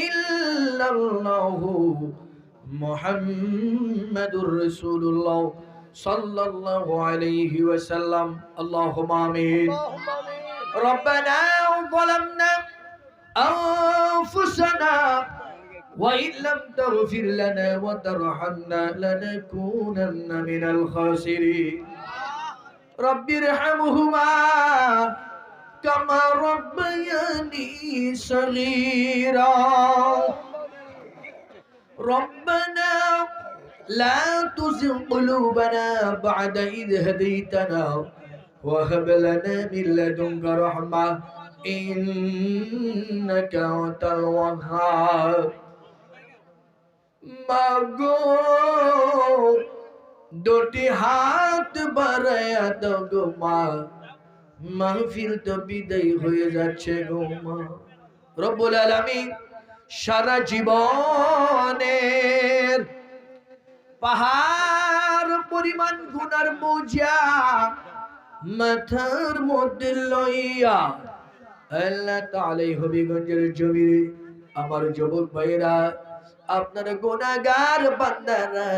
ইল্লাল্লাহু মুহাম্মাদুর রাসূলুল্লাহ সাল্লাল্লাহু আলাইহি ওয়াসাল্লাম। আল্লাহুম্মা আমিন। রব্বানা যালামনা আনফুসানা ওয়া ইন লাম তাগফির লানা ওয়া তারহামনা লানাকুনান্না মিনাল খাসিরিন। রব্বিরহামহুমা কামা রব্বায়ানি সগীরা। রব্বানা লা তুযিগ কুলুবানা বা'দা ইয হাদাইতানা ওয়া হাব লানা মিন লাদুনকা রাহমাহ ইন্নাকা আনতাল ওয়াহ্হাব। মাগো দুটি হাত বাড়ায়া দাও গো মা, মাহফিল তো বিদায় হয়ে যাচ্ছে গো মা। রব্বুল আলামিন সারা জীবনের পাহাড় পরিমাণ গুনার বোঝা মাথার মধ্যে লইয়া আল্লাহ তাআলা হবিগঞ্জের জমিনে আমার যুবক ভাইরা, আপনার গুনাহগার বান্দারা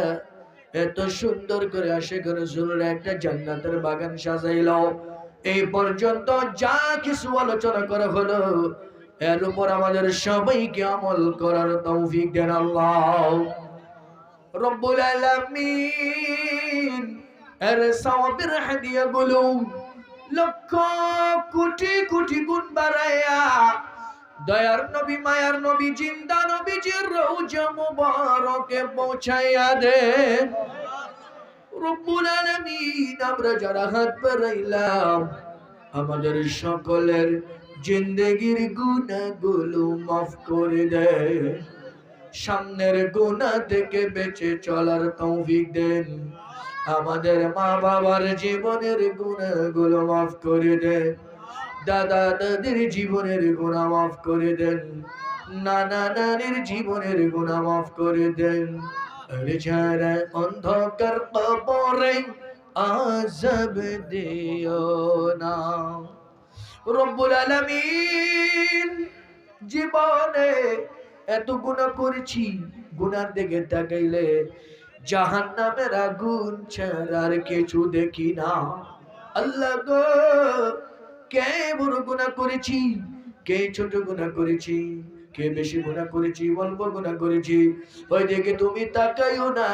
এত সুন্দর করে আশিকের রাসূলের একটা জান্নাতের বাগান সাজাইলো। এই পর্যন্ত যা কিছু আলোচনা করা হলো এর উপর আমাদের সবাইকে আমল করার তৌফিক দেন আল্লাহ রব্বুল আলামিন। এর সওয়াবের হাদিয়াগুলো লক্ষ কোটি কোটি গুণ বাড়ায়া দয়ার নবী মায়ার নবী জিন্দা নবীজির রওজা মুবারকে পৌঁছাইয়া দেন রব্বুল আলামিন। আমরা যারা হাত বাড়াইলাম আমাদের সকলের জিন্দেগির গুনাহগুলো মাফ করে দেন, সামনের গুনাহ থেকে বেঁচে চলার তৌফিক দেন, আমাদের মা বাবার জীবনের গুনাহগুলো মাফ করে দেন, দাদা দাদির জীবনের গুনাহ মাফ করে দেন, নানা নানির জীবনের গুনাহ মাফ করে দেন। আর যারা অন্ধকার কবরে আযাব দিও না রব্বুল আলামিন। জীবনে এত গুনাহ করেছি, গুনার দিকে তাকাইলে জাহান্নামের আগুন ছাড়া আর কিছু দেখি না। আল্লাহ গো, কে বড় গুনাহ করেছি, কে ছোট গুনাহ করেছি, কে বেশি গুনাহ করেছি, অল্প গুনাহ করেছি, ওই দিকে তুমি তাকাইও না।